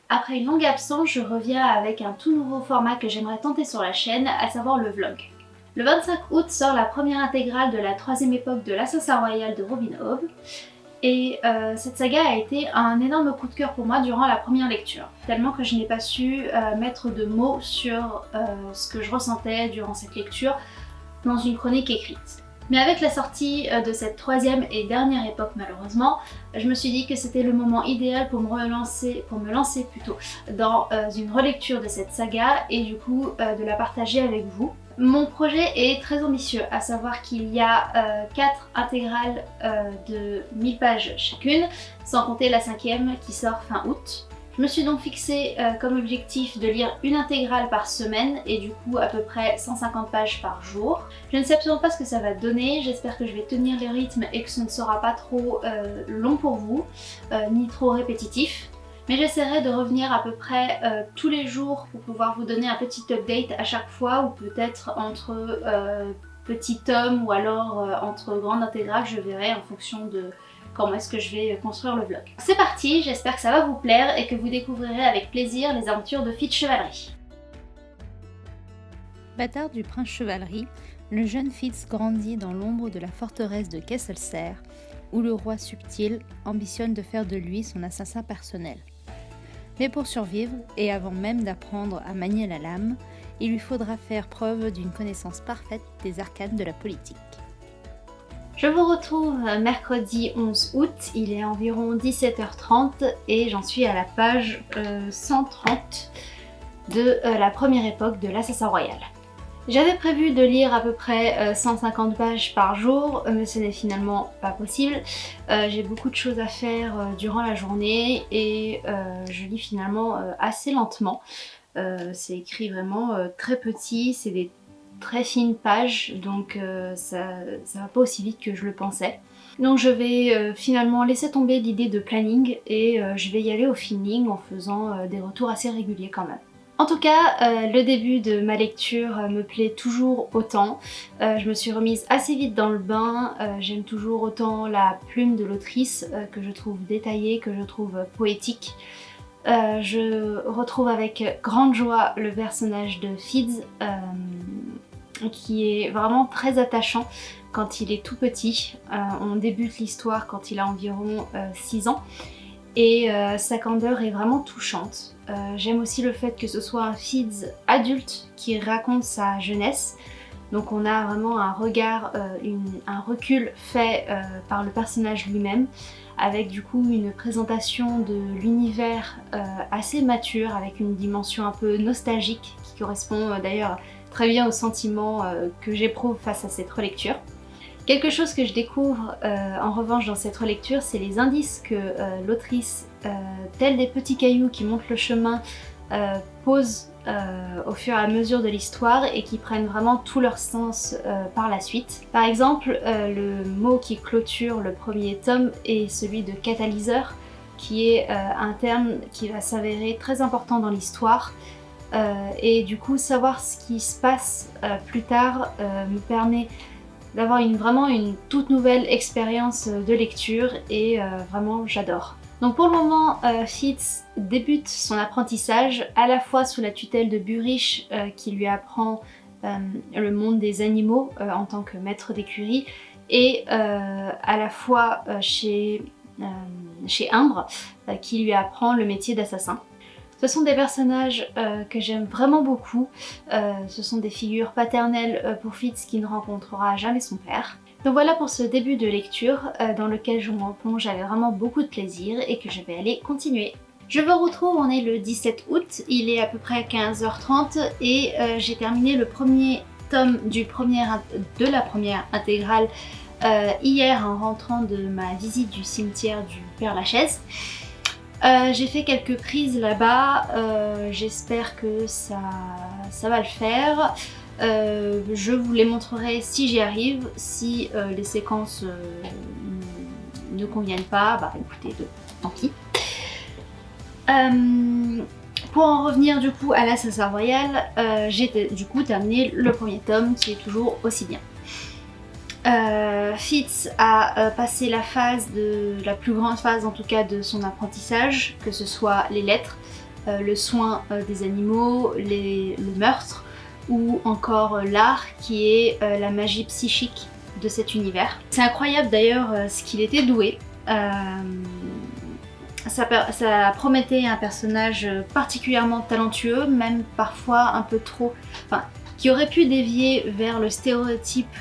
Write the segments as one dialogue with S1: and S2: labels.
S1: Après une longue absence, je reviens avec un tout nouveau format que j'aimerais tenter sur la chaîne, à savoir le vlog. Le 25 août sort la première intégrale de la troisième époque de l'Assassin Royal de Robin Hood. Et cette saga a été un énorme coup de cœur pour moi durant la première lecture, tellement que je n'ai pas su mettre de mots sur ce que je ressentais durant cette lecture dans une chronique écrite. Mais avec la sortie de cette troisième et dernière époque malheureusement, je me suis dit que c'était le moment idéal pour me lancer plutôt dans une relecture de cette saga et du coup de la partager avec vous. Mon projet est très ambitieux, à savoir qu'il y a 4 intégrales de 1000 pages chacune, sans compter la cinquième qui sort fin août. Je me suis donc fixé comme objectif de lire une intégrale par semaine et du coup à peu près 150 pages par jour. Je ne sais absolument pas ce que ça va donner, j'espère que je vais tenir le rythme et que ce ne sera pas trop long pour vous, ni trop répétitif. Mais j'essaierai de revenir à peu près tous les jours pour pouvoir vous donner un petit update à chaque fois ou peut-être entre petits tomes ou alors entre grandes intégrales, je verrai en fonction de comment est-ce que je vais construire le vlog. C'est parti, j'espère que ça va vous plaire et que vous découvrirez avec plaisir les aventures de Fitz Chevalerie.
S2: Bâtard du prince Chevalerie, le jeune Fitz grandit dans l'ombre de la forteresse de Kesselser, où le roi subtil ambitionne de faire de lui son assassin personnel. Mais pour survivre, et avant même d'apprendre à manier la lame, il lui faudra faire preuve d'une connaissance parfaite des arcanes de la politique.
S1: Je vous retrouve mercredi 11 août, il est environ 17h30 et j'en suis à la page 130 de la première époque de l'Assassin Royal. J'avais prévu de lire à peu près 150 pages par jour, mais ce n'est finalement pas possible. J'ai beaucoup de choses à faire durant la journée et je lis finalement assez lentement. C'est écrit vraiment très petit, c'est des très fines pages, donc ça va pas aussi vite que je le pensais. Donc je vais finalement laisser tomber l'idée de planning et je vais y aller au feeling en faisant des retours assez réguliers quand même. En tout cas, le début de ma lecture me plaît toujours autant. Je me suis remise assez vite dans le bain, j'aime toujours autant la plume de l'autrice que je trouve détaillée, que je trouve poétique. Je retrouve avec grande joie le personnage de Fitz qui est vraiment très attachant quand il est tout petit. On débute l'histoire quand il a environ 6 ans. Et sa candeur est vraiment touchante. J'aime aussi le fait que ce soit un Fitz adulte qui raconte sa jeunesse. Donc on a vraiment un regard, un recul fait par le personnage lui-même, avec du coup une présentation de l'univers assez mature, avec une dimension un peu nostalgique qui correspond d'ailleurs très bien au sentiment que j'éprouve face à cette relecture. Quelque chose que je découvre en revanche dans cette relecture, c'est les indices que l'autrice, tels des petits cailloux qui montrent le chemin, pose au fur et à mesure de l'histoire et qui prennent vraiment tout leur sens par la suite. Par exemple, le mot qui clôture le premier tome est celui de catalyseur, qui est un terme qui va s'avérer très important dans l'histoire. Et du coup, savoir ce qui se passe plus tard me permet d'avoir vraiment une toute nouvelle expérience de lecture et vraiment j'adore. Donc pour le moment, Fitz débute son apprentissage à la fois sous la tutelle de Burich qui lui apprend le monde des animaux en tant que maître d'écurie et à la fois chez Imbre qui lui apprend le métier d'assassin. Ce sont des personnages que j'aime vraiment beaucoup. Ce sont des figures paternelles pour Fitz qui ne rencontrera jamais son père. Donc voilà pour ce début de lecture dans lequel je me replonge avec vraiment beaucoup de plaisir et que je vais aller continuer. Je vous retrouve, on est le 17 août, il est à peu près 15h30 et j'ai terminé le premier tome de la première intégrale hier en rentrant de ma visite du cimetière du Père Lachaise. J'ai fait quelques prises là-bas, j'espère que ça va le faire. Je vous les montrerai si j'y arrive. Si les séquences ne conviennent pas, bah écoutez, tant pis. Pour en revenir du coup à l'Assassin Royal, j'ai du coup terminé le premier tome qui est toujours aussi bien. Fitz a passé la plus grande phase en tout cas de son apprentissage, que ce soit les lettres. le soin des animaux, le meurtre, ou encore l'art qui est la magie psychique de cet univers. C'est incroyable d'ailleurs ce qu'il était doué. Ça promettait un personnage particulièrement talentueux, même parfois un peu trop... Enfin, qui aurait pu dévier vers le stéréotype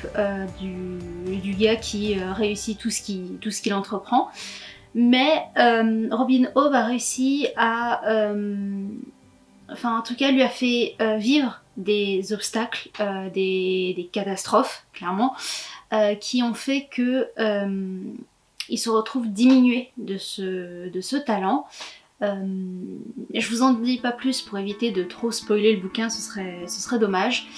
S1: du gars qui réussit tout ce qu'il entreprend. Mais Robin Hood a réussi à... Enfin, en tout cas, lui a fait vivre des obstacles, des catastrophes, clairement, qui ont fait que il se retrouve diminué de ce talent. Je vous en dis pas plus pour éviter de trop spoiler le bouquin, ce serait dommage.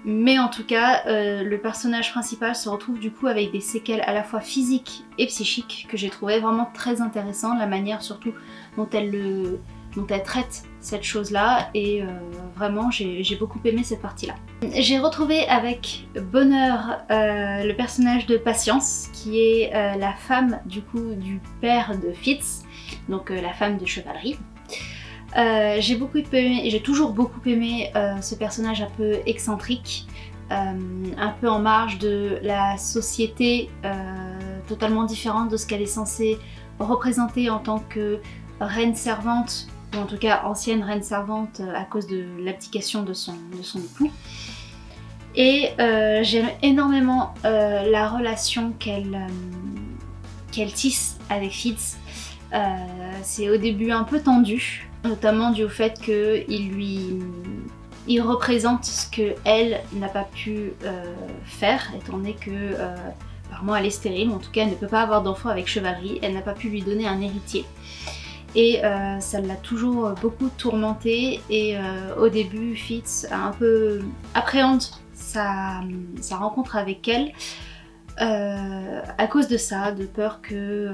S1: Mais en tout cas, le personnage principal se retrouve du coup avec des séquelles à la fois physiques et psychiques que j'ai trouvé vraiment très intéressant, la manière surtout dont elle traite cette chose-là, et vraiment j'ai beaucoup aimé cette partie-là. J'ai retrouvé avec bonheur le personnage de Patience, qui est la femme du coup du père de Fitz, donc la femme de chevalerie. J'ai toujours beaucoup aimé ce personnage un peu excentrique, un peu en marge de la société, totalement différente de ce qu'elle est censée représenter en tant que reine servante, ou en tout cas ancienne reine servante à cause de l'abdication de son époux. Et j'aime énormément la relation qu'elle tisse avec Fitz. C'est au début un peu tendu, notamment dû au fait qu'il représente ce qu'elle n'a pas pu faire, étant donné que apparemment elle est stérile, ou en tout cas elle ne peut pas avoir d'enfant avec Chevalerie, elle n'a pas pu lui donner un héritier. Et ça l'a toujours beaucoup tourmentée, et au début Fitz a un peu appréhende sa rencontre avec elle à cause de ça, de peur que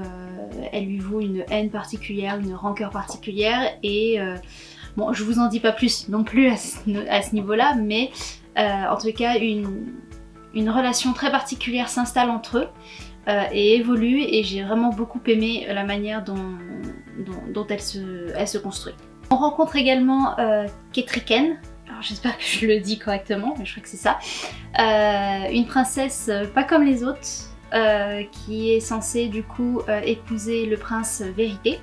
S1: elle lui voue une haine particulière, une rancœur particulière, et bon, je vous en dis pas plus non plus à ce niveau-là, mais en tout cas une relation très particulière s'installe entre eux et évolue, et j'ai vraiment beaucoup aimé la manière dont elle se construit. On rencontre également Ketriken. Alors j'espère que je le dis correctement, mais je crois que c'est ça. Une princesse pas comme les autres, qui est censée du coup épouser le prince Vérité,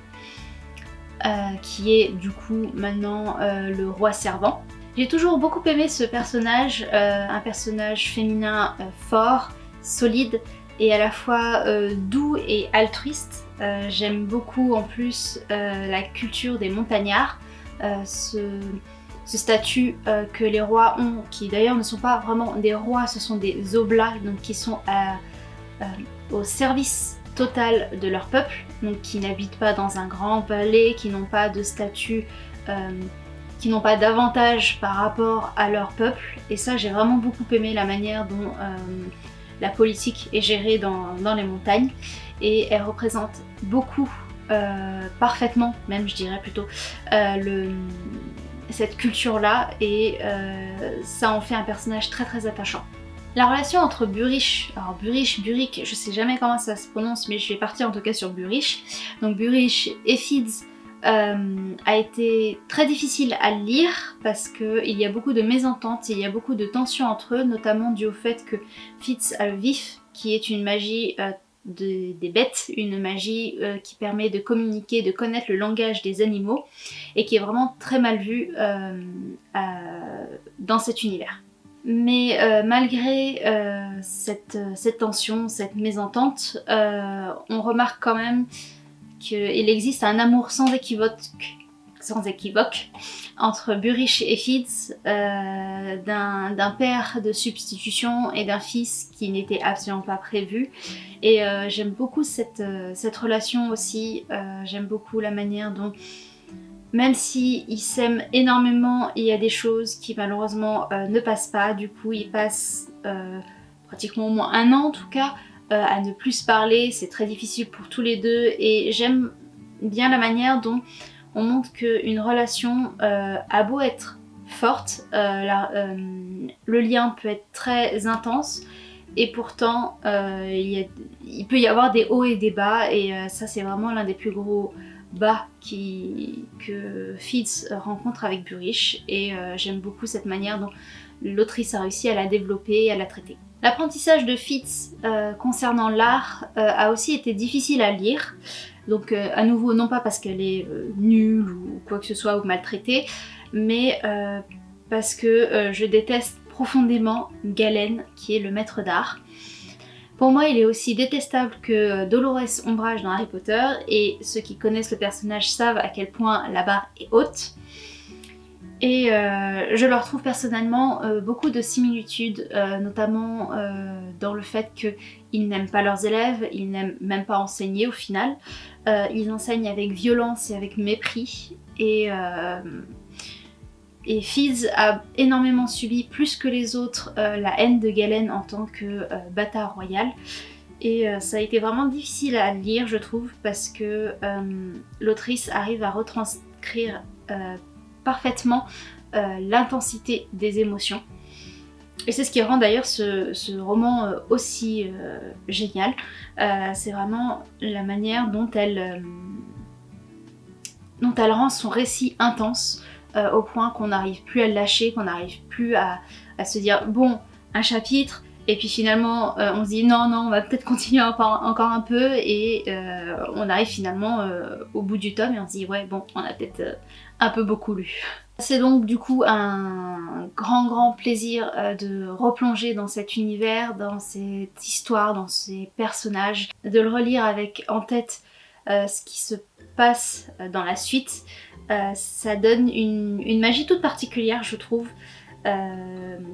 S1: qui est du coup maintenant le roi servant. J'ai toujours beaucoup aimé ce personnage, un personnage féminin fort, solide, et à la fois doux et altruiste. J'aime beaucoup en plus la culture des montagnards, ce statut que les rois ont, qui d'ailleurs ne sont pas vraiment des rois, ce sont des oblats, donc qui sont au service total de leur peuple, donc qui n'habitent pas dans un grand palais, qui n'ont pas de statut, qui n'ont pas d'avantage par rapport à leur peuple. Et ça, j'ai vraiment beaucoup aimé la manière dont la politique est gérée dans les montagnes, et elle représente beaucoup, parfaitement même je dirais plutôt, cette culture-là, et ça en fait un personnage très très attachant. La relation entre Burish, alors Burick, je sais jamais comment ça se prononce, mais je vais partir en tout cas sur Burish. Donc Burish et Fitz a été très difficile à lire parce qu'il y a beaucoup de mésententes, il y a beaucoup de tensions entre eux, notamment dû au fait que Fitz a le vif, qui est une magie des bêtes, une magie qui permet de communiquer, de connaître le langage des animaux, et qui est vraiment très mal vue dans cet univers. Mais malgré cette tension, cette mésentente, on remarque quand même qu'il existe un amour sans équivoque entre Burish et Fitz, d'un père de substitution et d'un fils qui n'était absolument pas prévu. Et j'aime beaucoup cette relation aussi, j'aime beaucoup la manière dont, même s'ils s'aiment énormément, il y a des choses qui malheureusement ne passent pas. Du coup ils passent pratiquement au moins 1 an en tout cas à ne plus se parler, c'est très difficile pour tous les deux, et j'aime bien la manière dont on montre qu'une relation a beau être forte, le lien peut être très intense, et pourtant il peut y avoir des hauts et des bas, et ça c'est vraiment l'un des plus gros bas que Fitz rencontre avec Burish, et j'aime beaucoup cette manière dont l'autrice a réussi à la développer et à la traiter. L'apprentissage de Fitz concernant l'art a aussi été difficile à lire, donc à nouveau non pas parce qu'elle est nulle ou quoi que ce soit ou maltraitée, mais parce que je déteste profondément Galen qui est le maître d'art. Pour moi, il est aussi détestable que Dolores Umbridge dans Harry Potter, et ceux qui connaissent le personnage savent à quel point la barre est haute. Et je leur trouve personnellement beaucoup de similitudes, notamment dans le fait qu'ils n'aiment pas leurs élèves, ils n'aiment même pas enseigner au final. Ils enseignent avec violence et avec mépris. Et Fitz a énormément subi, plus que les autres, la haine de Galen en tant que bâtard royal. Et ça a été vraiment difficile à lire, je trouve, parce que l'autrice arrive à retranscrire parfaitement l'intensité des émotions. Et c'est ce qui rend d'ailleurs ce roman aussi génial. C'est vraiment la manière dont elle rend son récit intense, au point qu'on n'arrive plus à le lâcher, qu'on n'arrive plus à se dire bon, un chapitre, et puis finalement on se dit non, on va peut-être continuer encore un peu, et on arrive finalement au bout du tome et on se dit ouais bon, on a peut-être un peu beaucoup lu. C'est donc du coup un grand plaisir de replonger dans cet univers, dans cette histoire, dans ces personnages, de le relire avec en tête ce qui se passe dans la suite. Ça donne une magie toute particulière, je trouve,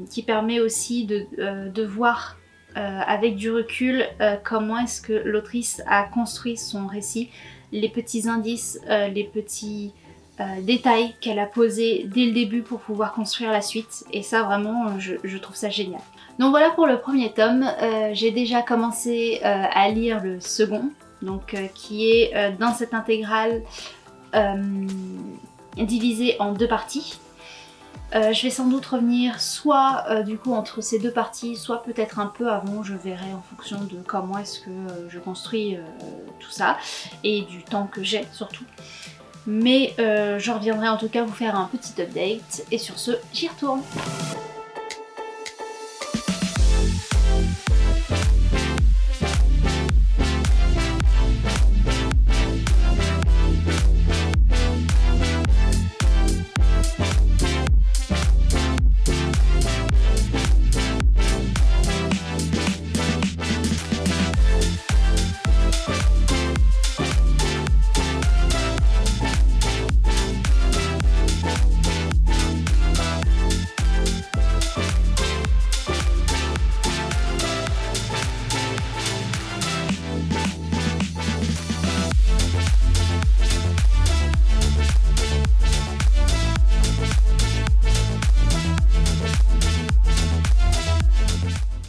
S1: qui permet aussi de voir avec du recul comment est-ce que l'autrice a construit son récit, les petits indices, les petits détails qu'elle a posés dès le début pour pouvoir construire la suite, et ça vraiment je trouve ça génial. Donc voilà pour le premier tome. J'ai déjà commencé à lire le second, donc qui est dans cette intégrale divisé en deux parties. Je vais sans doute revenir soit du coup entre ces deux parties, soit peut-être un peu avant, je verrai en fonction de comment est-ce que je construis tout ça, et du temps que j'ai surtout. Mais je reviendrai en tout cas vous faire un petit update, et sur ce, j'y retourne.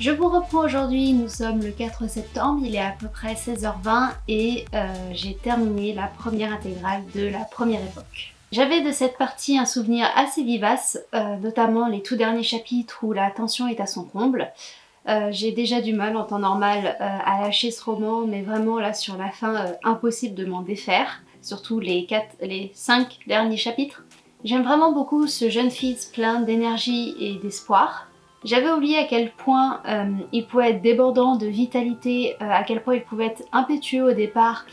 S1: Je vous reprends aujourd'hui, nous sommes le 4 septembre, il est à peu près 16h20 et j'ai terminé la première intégrale de la première époque. J'avais de cette partie un souvenir assez vivace, notamment les tout derniers chapitres où la tension est à son comble. J'ai déjà du mal en temps normal à lâcher ce roman, mais vraiment là sur la fin, impossible de m'en défaire, surtout les 5 derniers chapitres. J'aime vraiment beaucoup ce jeune fils plein d'énergie et d'espoir. J'avais oublié à quel point il pouvait être débordant de vitalité, à quel point il pouvait être impétueux au départ,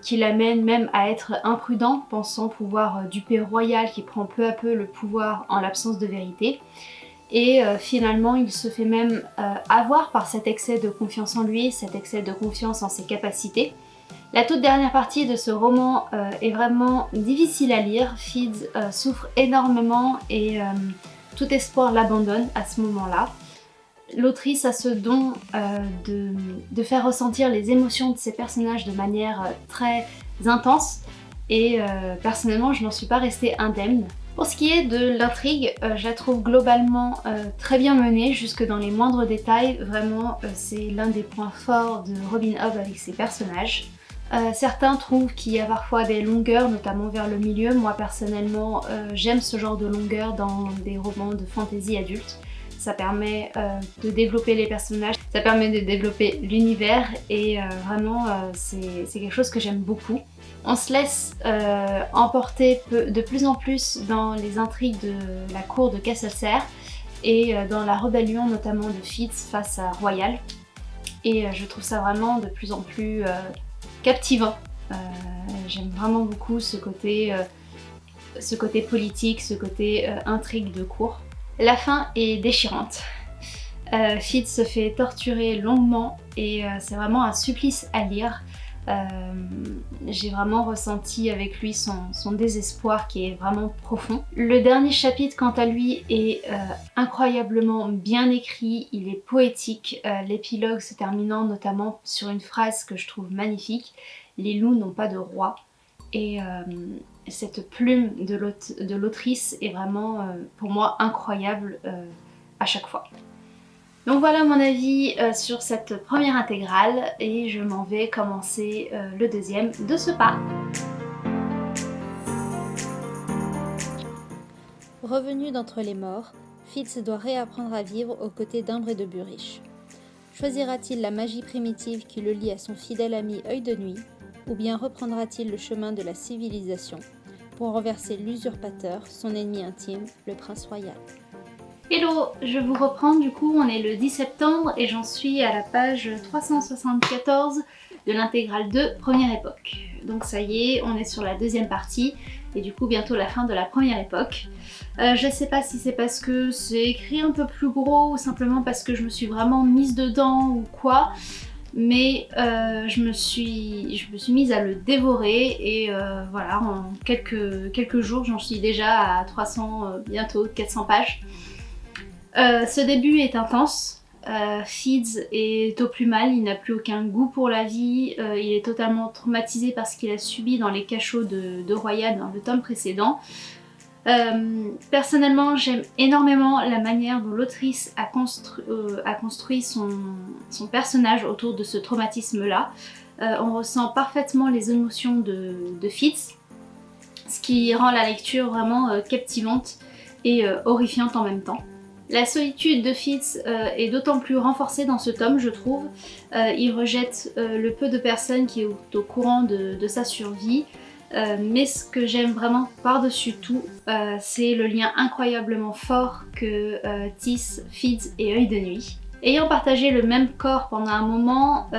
S1: qui l'amène même à être imprudent, pensant pouvoir duper Royal qui prend peu à peu le pouvoir en l'absence de vérité. Et finalement il se fait même avoir par cet excès de confiance en lui, cet excès de confiance en ses capacités. La toute dernière partie de ce roman est vraiment difficile à lire. Fitz souffre énormément et tout espoir l'abandonne à ce moment-là. L'autrice a ce don de faire ressentir les émotions de ses personnages de manière très intense, et personnellement je n'en suis pas restée indemne. Pour ce qui est de l'intrigue, je la trouve globalement très bien menée, jusque dans les moindres détails. Vraiment, c'est l'un des points forts de Robin Hobb avec ses personnages. Certains trouvent qu'il y a parfois des longueurs, notamment vers le milieu. Moi personnellement, j'aime ce genre de longueur dans des romans de fantasy adulte. Ça permet de développer les personnages, ça permet de développer l'univers, et vraiment c'est quelque chose que j'aime beaucoup. On se laisse emporter de plus en plus dans les intrigues de la cour de Castlesere et dans la rébellion notamment de Fitz face à Royal. Et je trouve ça vraiment de plus en plus captivant. J'aime vraiment beaucoup ce côté politique, ce côté intrigue de cour. La fin est déchirante. Fitz se fait torturer longuement et c'est vraiment un supplice à lire. J'ai vraiment ressenti avec lui son désespoir qui est vraiment profond. Le dernier chapitre quant à lui est incroyablement bien écrit, il est poétique, l'épilogue se terminant notamment sur une phrase que je trouve magnifique: les loups n'ont pas de roi. Et cette plume de l'autrice est vraiment pour moi incroyable à chaque fois. Donc voilà mon avis sur cette première intégrale et je m'en vais commencer le deuxième de ce pas.
S2: Revenu d'entre les morts, Fitz doit réapprendre à vivre aux côtés d'Imbre et de Burish. Choisira-t-il la magie primitive qui le lie à son fidèle ami Œil de Nuit, ou bien reprendra-t-il le chemin de la civilisation pour renverser l'usurpateur, son ennemi intime, le prince royal?
S1: Hello, je vous reprends, du coup on est le 10 septembre et j'en suis à la page 374 de l'intégrale 2 Première Époque. Donc ça y est, on est sur la deuxième partie et du coup bientôt la fin de la Première Époque. Je sais pas si c'est parce que c'est écrit un peu plus gros ou simplement parce que je me suis vraiment mise dedans ou quoi, mais je me suis mise à le dévorer et voilà, en quelques jours j'en suis déjà à 300, bientôt 400 pages. Ce début est intense, Fitz est au plus mal, il n'a plus aucun goût pour la vie, il est totalement traumatisé par ce qu'il a subi dans les cachots de Royal dans le tome précédent. Personnellement, j'aime énormément la manière dont l'autrice a construit son personnage autour de ce traumatisme-là. On ressent parfaitement les émotions de Fitz, ce qui rend la lecture vraiment captivante et horrifiante en même temps. La solitude de Fitz est d'autant plus renforcée dans ce tome, je trouve. Il rejette le peu de personnes qui est au courant de sa survie. Mais ce que j'aime vraiment par-dessus tout, c'est le lien incroyablement fort que tissent Fitz et Œil de Nuit. Ayant partagé le même corps pendant un moment,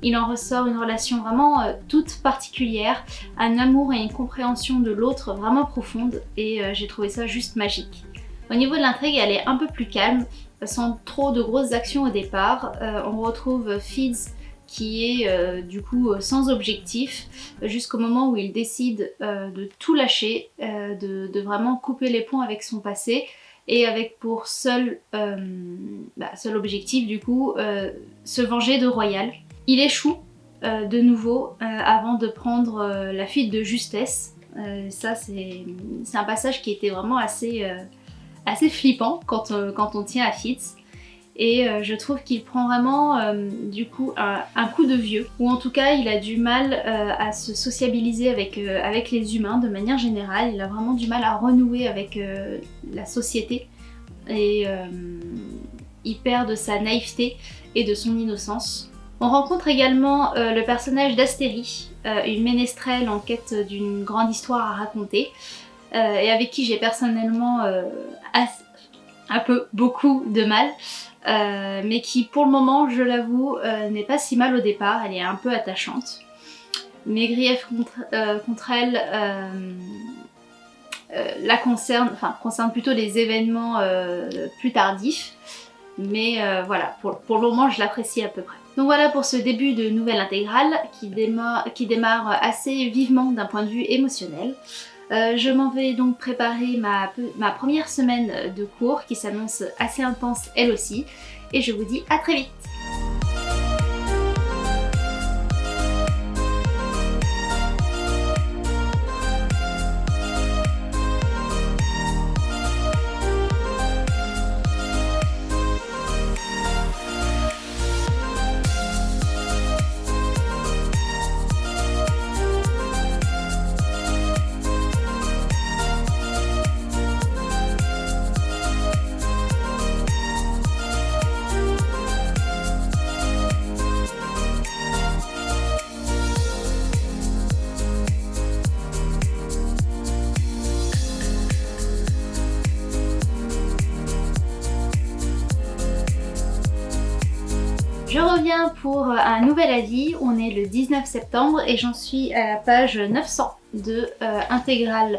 S1: il en ressort une relation vraiment toute particulière, un amour et une compréhension de l'autre vraiment profonde, et j'ai trouvé ça juste magique. Au niveau de l'intrigue, elle est un peu plus calme, sans trop de grosses actions au départ. On retrouve Fitz qui est du coup sans objectif, jusqu'au moment où il décide de tout lâcher, de vraiment couper les ponts avec son passé, et avec pour seul objectif du coup se venger de Royal. Il échoue de nouveau avant de prendre la fuite de justesse. Ça c'est un passage qui était vraiment assez flippant quand on tient à Fitz. Et je trouve qu'il prend vraiment du coup un coup de vieux, ou en tout cas il a du mal à se sociabiliser avec les humains de manière générale. Il a vraiment du mal à renouer avec la société et il perd de sa naïveté et de son innocence. On rencontre également le personnage d'Astérie, une ménestrelle en quête d'une grande histoire à raconter, et avec qui j'ai personnellement beaucoup de mal. Mais qui pour le moment, je l'avoue, n'est pas si mal au départ, elle est un peu attachante. Mes griefs contre elle concernent plutôt les événements plus tardifs, mais voilà, pour le moment je l'apprécie à peu près. Donc voilà pour ce début de nouvelle intégrale qui démarre assez vivement d'un point de vue émotionnel. Je m'en vais donc préparer ma première semaine de cours qui s'annonce assez intense elle aussi, et je vous dis à très vite. Je reviens pour un nouvel avis. On est le 19 septembre et j'en suis à la page 900 de Intégrale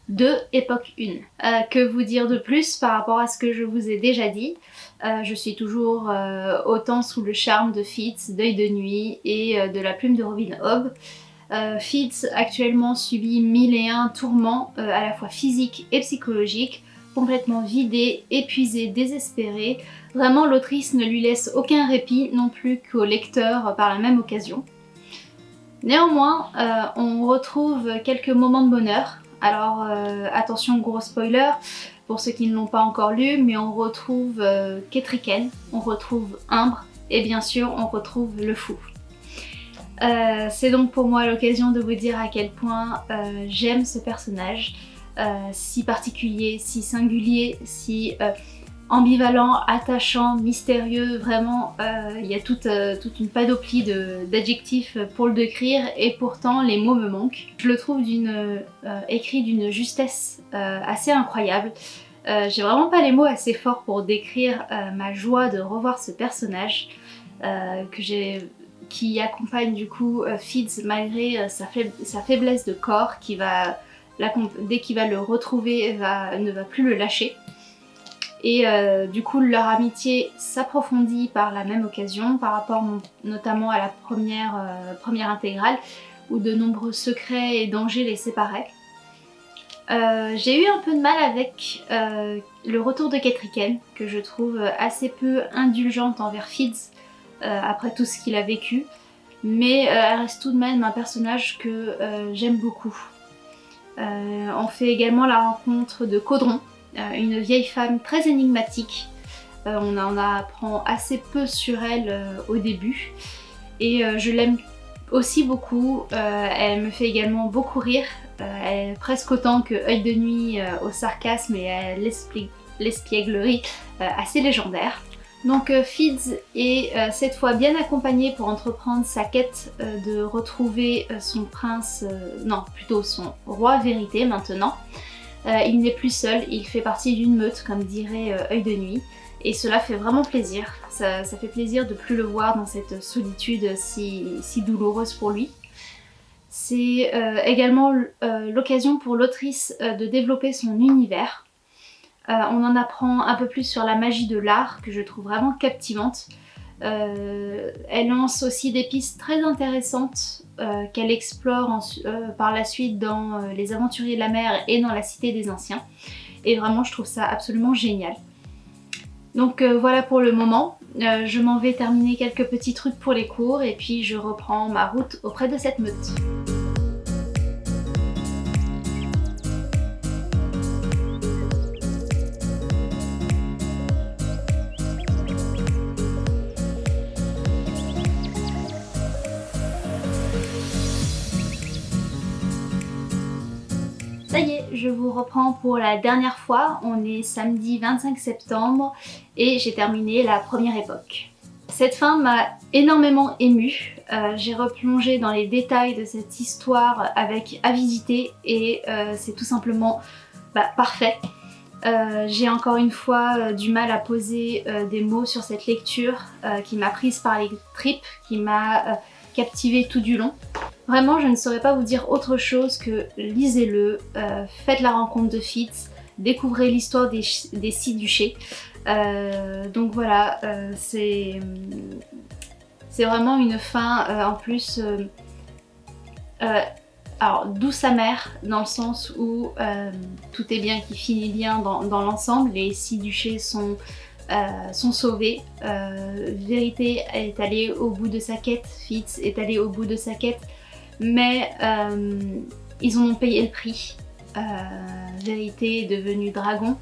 S1: 2 époque 1. Que vous dire de plus par rapport à ce que je vous ai déjà dit? Je suis toujours autant sous le charme de Fitz, d'Œil de Nuit et de la plume de Robin Hobb. Fitz actuellement subit 1001 tourments à la fois physiques et psychologiques, complètement vidé, épuisé, désespéré. Vraiment, l'autrice ne lui laisse aucun répit non plus qu'au lecteur par la même occasion. Néanmoins, on retrouve quelques moments de bonheur. Alors attention, gros spoiler pour ceux qui ne l'ont pas encore lu, mais on retrouve Ketriken, on retrouve Imbre et bien sûr on retrouve le fou. C'est donc pour moi l'occasion de vous dire à quel point j'aime ce personnage, si particulier, si singulier, si ambivalent, attachant, mystérieux. Vraiment il y a toute une panoplie d'adjectifs pour le décrire et pourtant les mots me manquent. Je le trouve écrit d'une justesse assez incroyable. J'ai vraiment pas les mots assez forts pour décrire ma joie de revoir ce personnage qui accompagne du coup Fitz malgré sa faiblesse de corps, dès qu'il va le retrouver ne va plus le lâcher. Et du coup leur amitié s'approfondit par la même occasion par rapport notamment à la première intégrale où de nombreux secrets et dangers les séparaient. J'ai eu un peu de mal avec le retour de Ketriken, que je trouve assez peu indulgente envers Fitz après tout ce qu'il a vécu, mais elle reste tout de même un personnage que j'aime beaucoup. On fait également la rencontre de Caudron, une vieille femme très énigmatique. On en apprend assez peu sur elle au début et je l'aime aussi beaucoup. Elle me fait également beaucoup rire, presque autant que Œil de Nuit au sarcasme et à l'espièglerie assez légendaire. Donc Fitz est cette fois bien accompagné pour entreprendre sa quête de retrouver son prince, non plutôt son roi vérité maintenant. Il n'est plus seul, il fait partie d'une meute comme dirait Œil de Nuit et cela fait vraiment plaisir. Ça fait plaisir de plus le voir dans cette solitude si douloureuse pour lui. C'est également l'occasion pour l'autrice de développer son univers. On en apprend un peu plus sur la magie de l'art que je trouve vraiment captivante. Elle lance aussi des pistes très intéressantes qu'elle explore par la suite dans Les Aventuriers de la Mer et dans La Cité des Anciens. Et vraiment je trouve ça absolument génial. Donc voilà pour le moment. Je m'en vais terminer quelques petits trucs pour les cours et puis je reprends ma route auprès de cette meute. Ça y est, je vous reprends pour la dernière fois. On est samedi 25 septembre et j'ai terminé la première époque. Cette fin m'a énormément émue. J'ai replongé dans les détails de cette histoire avec avidité et c'est tout simplement parfait. J'ai encore une fois du mal à poser des mots sur cette lecture qui m'a prise par les tripes, qui m'a captivée tout du long. Vraiment, je ne saurais pas vous dire autre chose que lisez-le, faites la rencontre de Fitz, découvrez l'histoire des 6 duchés. Donc voilà, c'est vraiment une fin en plus alors douce amère dans le sens où tout est bien qui finit bien dans l'ensemble. Les 6 duchés sont sauvés. Vérité est allée au bout de sa quête, Fitz est allé au bout de sa quête, mais ils en ont payé le prix. Vérité est devenu dragon.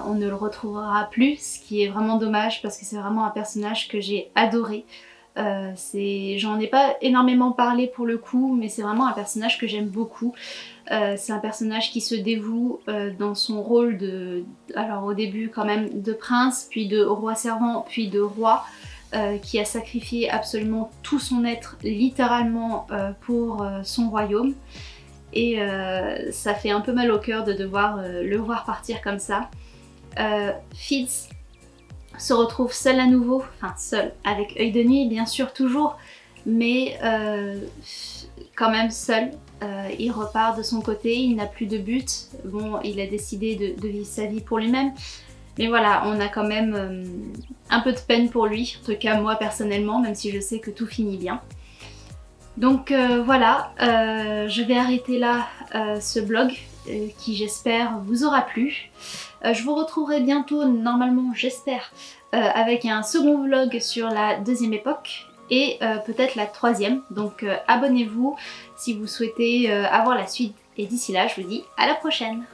S1: On ne le retrouvera plus, ce qui est vraiment dommage parce que c'est vraiment un personnage que j'ai adoré. J'en ai pas énormément parlé pour le coup, mais c'est vraiment un personnage que j'aime beaucoup. C'est un personnage qui se dévoue dans son rôle alors au début quand même de prince, puis de roi servant, puis de roi, qui a sacrifié absolument tout son être littéralement pour son royaume. Et ça fait un peu mal au cœur de devoir le voir partir comme ça. Fitz se retrouve seul à nouveau, enfin seul, avec œil de nuit bien sûr toujours, mais quand même seul. Il repart de son côté, il n'a plus de but. Bon, il a décidé de vivre sa vie pour lui-même. Mais voilà, on a quand même un peu de peine pour lui, en tout cas moi personnellement, même si je sais que tout finit bien. Donc voilà, je vais arrêter là ce blog qui j'espère vous aura plu. Je vous retrouverai bientôt, normalement j'espère, avec un second vlog sur la deuxième époque et peut-être la troisième. Donc abonnez-vous si vous souhaitez avoir la suite. Et d'ici là, je vous dis à la prochaine!